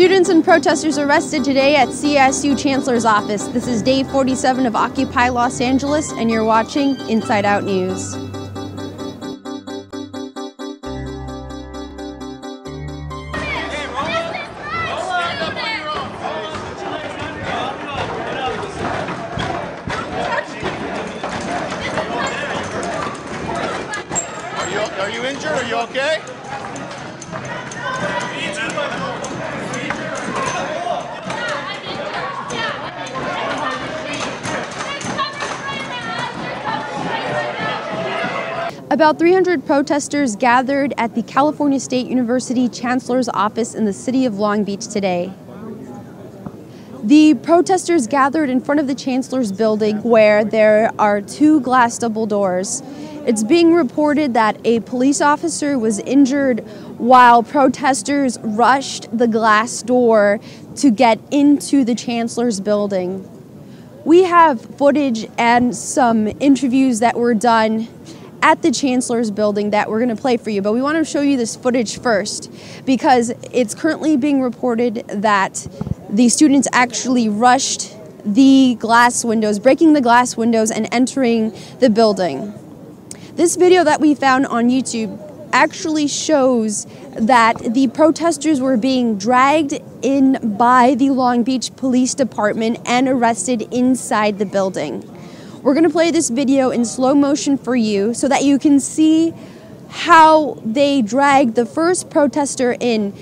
Students and protesters arrested today at CSU Chancellor's office. This is day 47 of Occupy Los Angeles, and you're watching Inside Out News. Are you injured? Are you okay? About 300 protesters gathered at the California State University Chancellor's office in the city of Long Beach today. The protesters gathered in front of the Chancellor's building where there are two glass double doors. It's being reported that a police officer was injured while protesters rushed the glass door to get into the Chancellor's building. We have footage and some interviews that were done at the Chancellor's building that we're going to play for you, but we want to show you this footage first because it's currently being reported that the students actually rushed the glass windows, breaking the glass windows and entering the building. This video that we found on YouTube actually shows that the protesters were being dragged in by the Long Beach Police Department and arrested inside the building. We're going to play this video in slow motion for you so that you can see how they dragged the first protester in,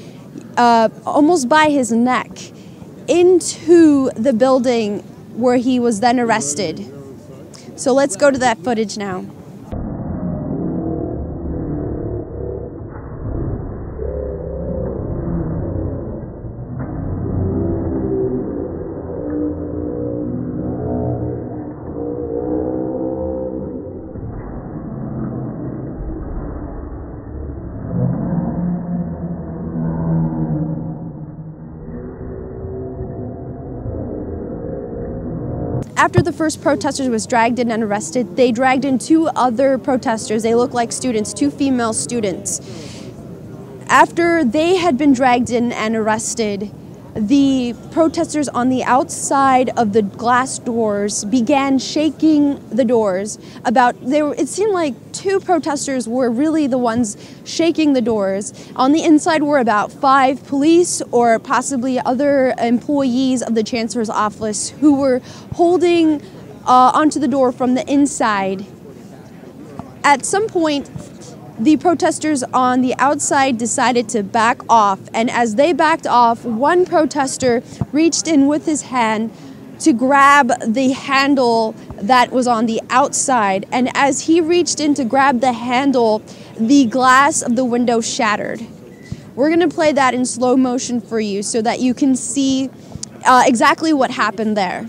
almost by his neck, into the building where he was then arrested. So let's go to that footage now. After the first protester was dragged in and arrested, they dragged in two other protesters. They look like students, two female students. After they had been dragged in and arrested, the protesters on the outside of the glass doors began shaking the doors. It seemed like two protesters were really the ones shaking the doors. On the inside were about 5 police or possibly other employees of the Chancellor's office who were holding onto the door from the inside. At some point, the protesters on the outside decided to back off, and as they backed off, one protester reached in with his hand to grab the handle that was on the outside, and as he reached in to grab the handle, the glass of the window shattered. We're going to play that in slow motion for you so that you can see exactly what happened there.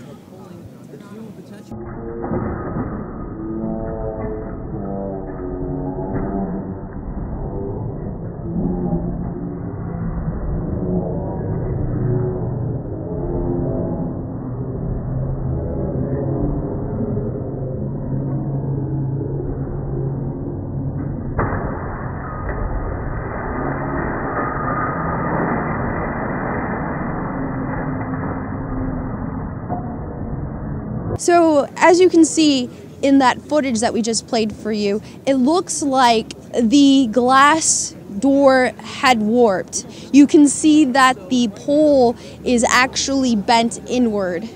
So as you can see in that footage that we just played for you, it looks like the glass door had warped. You can see that the pole is actually bent inward.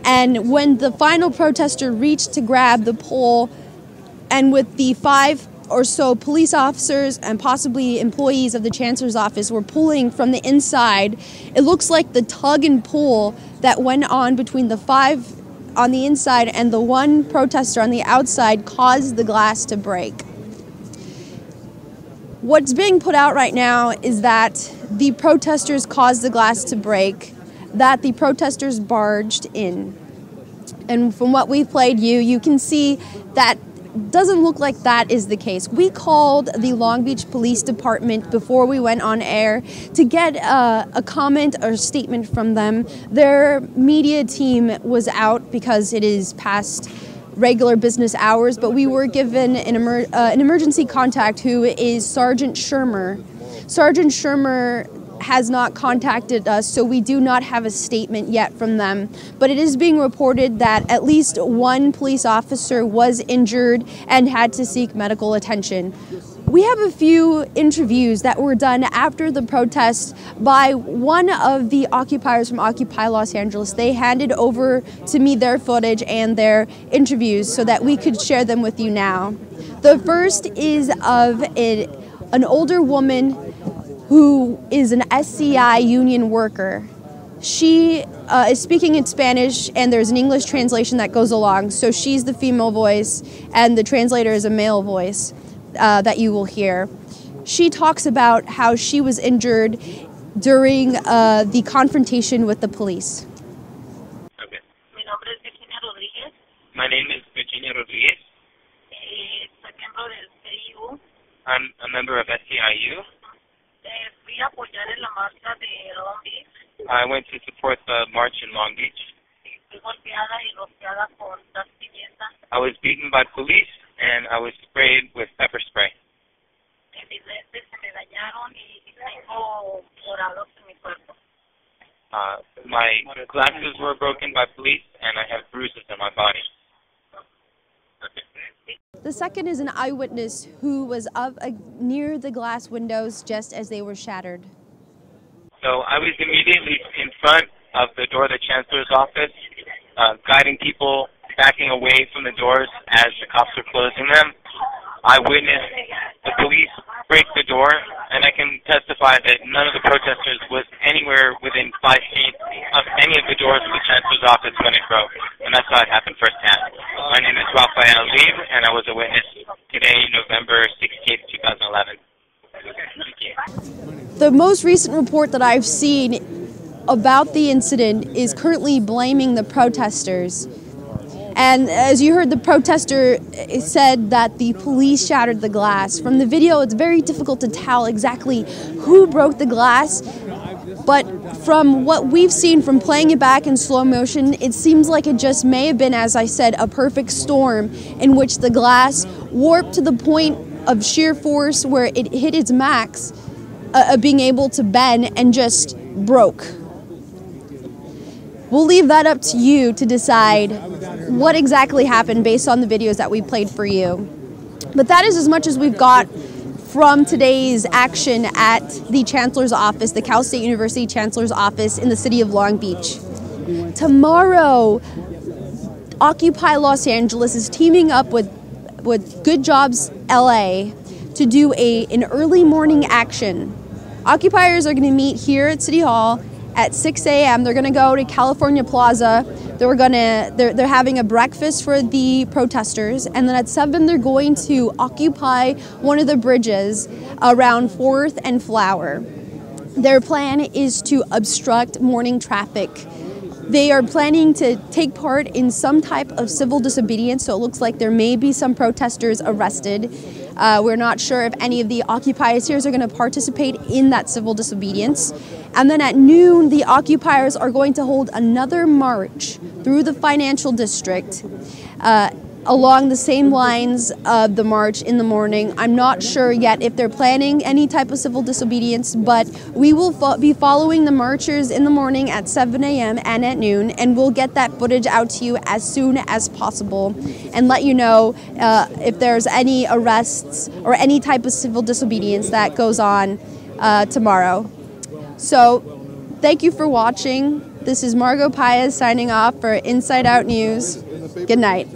And when the final protester reached to grab the pole, and with the 5 or so police officers and possibly employees of the Chancellor's office were pulling from the inside, it looks like the tug and pull that went on between the 5 on the inside and the one protester on the outside caused the glass to break. What's being put out right now is that the protesters caused the glass to break, that the protesters barged in. And from what we played you can see that doesn't look like that is the case. We called the Long Beach Police Department before we went on air to get a comment or statement from them. Their media team was out because it is past regular business hours, but we were given an emergency contact who is Sergeant Shermer. Sergeant Shermer has not contacted us, so we do not have a statement yet from them. But it is being reported that at least one police officer was injured and had to seek medical attention. We have a few interviews that were done after the protest by one of the occupiers from Occupy Los Angeles. They handed over to me their footage and their interviews so that we could share them with you now. The first is of an older woman who is an SCI union worker. She is speaking in Spanish, and there's an English translation that goes along. So she's the female voice, and the translator is a male voice that you will hear. She talks about how she was injured during the confrontation with the police. Okay. My name is Virginia Rodriguez. I'm a member of SCIU. I went to support the march in Long Beach. I was beaten by police and I was sprayed with pepper spray. My glasses were broken by police and I have bruises on my body. The second is an eyewitness who was near the glass windows just as they were shattered. So I was immediately in front of the door of the Chancellor's office, guiding people backing away from the doors as the cops were closing them. I witnessed the police break the door, and I can testify that none of the protesters was anywhere within 5 feet of any of the doors of the Chancellor's office when it broke, and I saw it happen firsthand. My name is Rafael Leib, and I was a witness today, November 16th, 2011. The most recent report that I've seen about the incident is currently blaming the protesters. And as you heard, the protester said that the police shattered the glass. From the video, it's very difficult to tell exactly who broke the glass. But from what we've seen from playing it back in slow motion, it seems like it just may have been, as I said, a perfect storm in which the glass warped to the point of sheer force where it hit its max, being able to bend and just broke. We'll leave that up to you to decide what exactly happened based on the videos that we played for you. But that is as much as we've got from today's action at the Chancellor's office, the Cal State University Chancellor's office in the city of Long Beach. Tomorrow, Occupy Los Angeles is teaming up with Good Jobs LA to do an early morning action. Occupiers are going to meet here at City Hall at 6 a.m. They're going to go to California Plaza. They're having a breakfast for the protesters, and then at 7 they're going to occupy one of the bridges around 4th and Flower. Their plan is to obstruct morning traffic. They are planning to take part in some type of civil disobedience, so it looks like there may be some protesters arrested. We're not sure if any of the occupiers here are going to participate in that civil disobedience. And then at noon, the occupiers are going to hold another march through the financial district along the same lines of the march in the morning. I'm not sure yet if they're planning any type of civil disobedience, but we will be following the marchers in the morning at 7 a.m. and at noon, and we'll get that footage out to you as soon as possible and let you know if there's any arrests or any type of civil disobedience that goes on tomorrow. So, thank you for watching. This is Margot Paez signing off for Inside Out News. Good night.